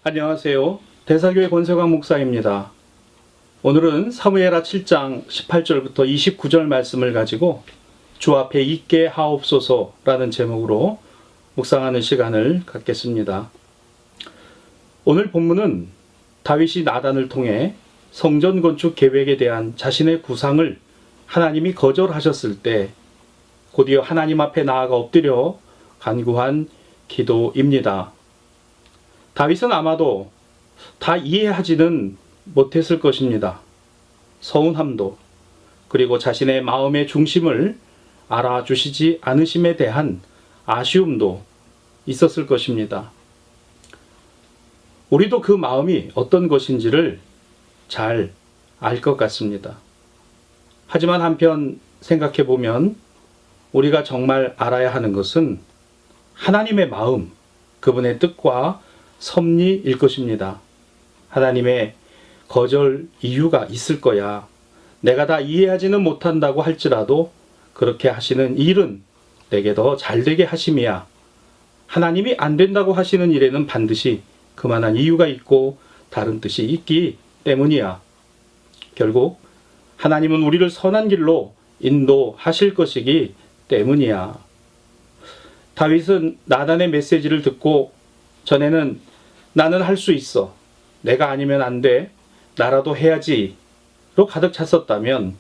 안녕하세요. 대사교회 권세광 목사입니다. 오늘은 사무엘하 7장 18절부터 29절 말씀을 가지고 주 앞에 있게 하옵소서라는 제목으로 묵상하는 시간을 갖겠습니다. 오늘 본문은 다윗이 나단을 통해 성전 건축 계획에 대한 자신의 구상을 하나님이 거절하셨을 때 곧이어 하나님 앞에 나아가 엎드려 간구한 기도입니다. 다윗은 아마도 다 이해하지는 못했을 것입니다. 서운함도 그리고 자신의 마음의 중심을 알아주시지 않으심에 대한 아쉬움도 있었을 것입니다. 우리도 그 마음이 어떤 것인지를 잘 알 것 같습니다. 하지만 한편 생각해 보면 우리가 정말 알아야 하는 것은 하나님의 마음, 그분의 뜻과 섭리일 것입니다. 하나님의 거절 이유가 있을 거야. 내가 다 이해하지는 못한다고 할지라도 그렇게 하시는 일은 내게 더 잘되게 하심이야. 하나님이 안 된다고 하시는 일에는 반드시 그만한 이유가 있고 다른 뜻이 있기 때문이야. 결국 하나님은 우리를 선한 길로 인도하실 것이기 때문이야. 다윗은 나단의 메시지를 듣고 전에는 나는 할 수 있어. 내가 아니면 안 돼. 나라도 해야지. 로 가득 찼었다면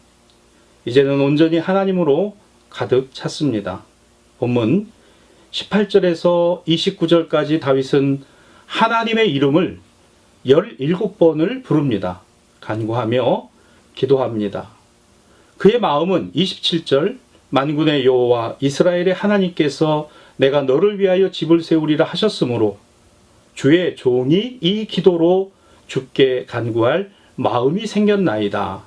이제는 온전히 하나님으로 가득 찼습니다. 본문 18절에서 29절까지 다윗은 하나님의 이름을 17번을 부릅니다. 간구하며 기도합니다. 그의 마음은 27절 만군의 여호와 이스라엘의 하나님께서 내가 너를 위하여 집을 세우리라 하셨으므로 주의 종이 이 기도로 주께 간구할 마음이 생겼나이다.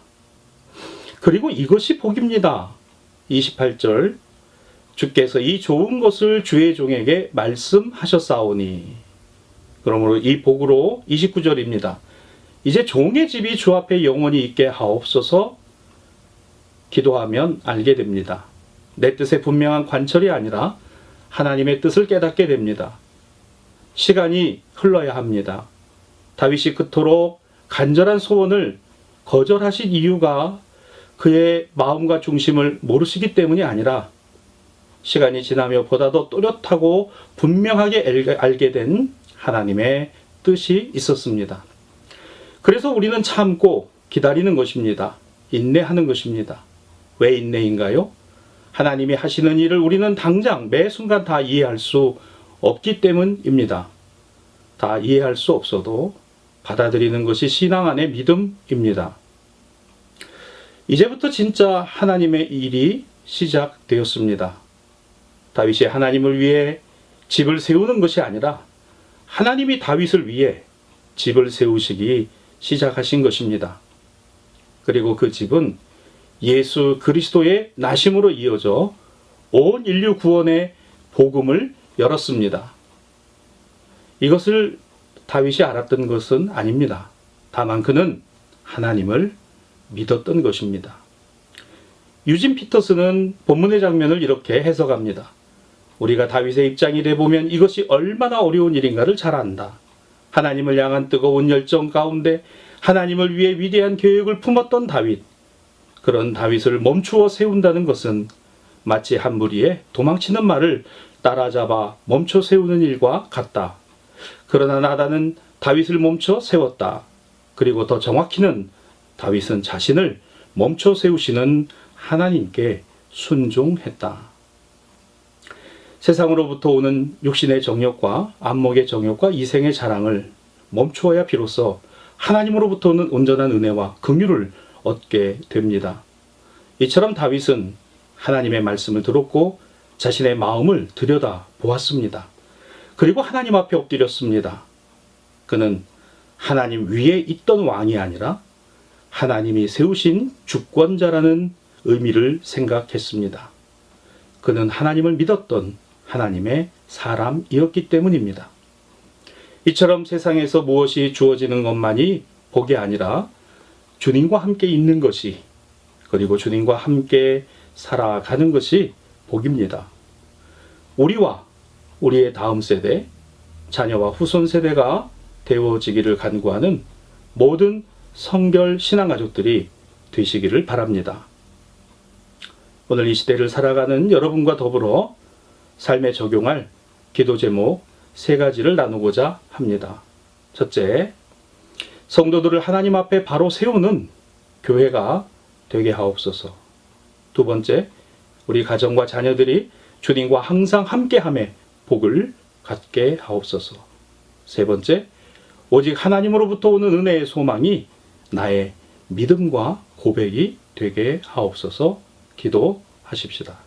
그리고 이것이 복입니다. 28절 주께서 이 좋은 것을 주의 종에게 말씀하셨사오니. 그러므로 이 복으로 29절입니다. 이제 종의 집이 주 앞에 영원히 있게 하옵소서. 기도하면 알게 됩니다. 내 뜻의 분명한 관철이 아니라 하나님의 뜻을 깨닫게 됩니다. 시간이 흘러야 합니다. 다윗이 그토록 간절한 소원을 거절하신 이유가 그의 마음과 중심을 모르시기 때문이 아니라 시간이 지나며 보다 더 또렷하고 분명하게 알게 된 하나님의 뜻이 있었습니다. 그래서 우리는 참고 기다리는 것입니다. 인내하는 것입니다. 왜 인내인가요? 하나님이 하시는 일을 우리는 당장 매 순간 다 이해할 수 없기 때문입니다. 다 이해할 수 없어도 받아들이는 것이 신앙 안의 믿음입니다. 이제부터 진짜 하나님의 일이 시작되었습니다. 다윗이 하나님을 위해 집을 세우는 것이 아니라 하나님이 다윗을 위해 집을 세우시기 시작하신 것입니다. 그리고 그 집은 예수 그리스도의 나심으로 이어져 온 인류 구원의 복음을 열었습니다. 이것을 다윗이 알았던 것은 아닙니다. 다만 그는 하나님을 믿었던 것입니다. 유진 피터스는 본문의 장면을 이렇게 해석합니다. 우리가 다윗의 입장이 돼보면 이것이 얼마나 어려운 일인가를 잘 안다. 하나님을 향한 뜨거운 열정 가운데 하나님을 위해 위대한 계획을 품었던 다윗. 그런 다윗을 멈추어 세운다는 것은 마치 한 무리의 도망치는 말을 따라잡아 멈춰 세우는 일과 같다. 그러나 나단은 다윗을 멈춰 세웠다. 그리고 더 정확히는 다윗은 자신을 멈춰 세우시는 하나님께 순종했다. 세상으로부터 오는 육신의 정욕과 안목의 정욕과 이생의 자랑을 멈추어야 비로소 하나님으로부터 오는 온전한 은혜와 긍휼을 얻게 됩니다. 이처럼 다윗은 하나님의 말씀을 들었고 자신의 마음을 들여다 보았습니다. 그리고 하나님 앞에 엎드렸습니다. 그는 하나님 위에 있던 왕이 아니라 하나님이 세우신 주권자라는 의미를 생각했습니다. 그는 하나님을 믿었던 하나님의 사람이었기 때문입니다. 이처럼 세상에서 무엇이 주어지는 것만이 복이 아니라 주님과 함께 있는 것이, 그리고 주님과 함께 살아가는 것이 복입니다. 우리와 우리의 다음 세대, 자녀와 후손 세대가 되어지기를 간구하는 모든 성결 신앙가족들이 되시기를 바랍니다. 오늘 이 시대를 살아가는 여러분과 더불어 삶에 적용할 기도 제목 3가지를 나누고자 합니다. 첫째, 성도들을 하나님 앞에 바로 세우는 교회가 되게 하옵소서. 두 번째, 우리 가정과 자녀들이 주님과 항상 함께함에 복을 갖게 하옵소서. 세 번째, 오직 하나님으로부터 오는 은혜의 소망이 나의 믿음과 고백이 되게 하옵소서. 기도하십시다.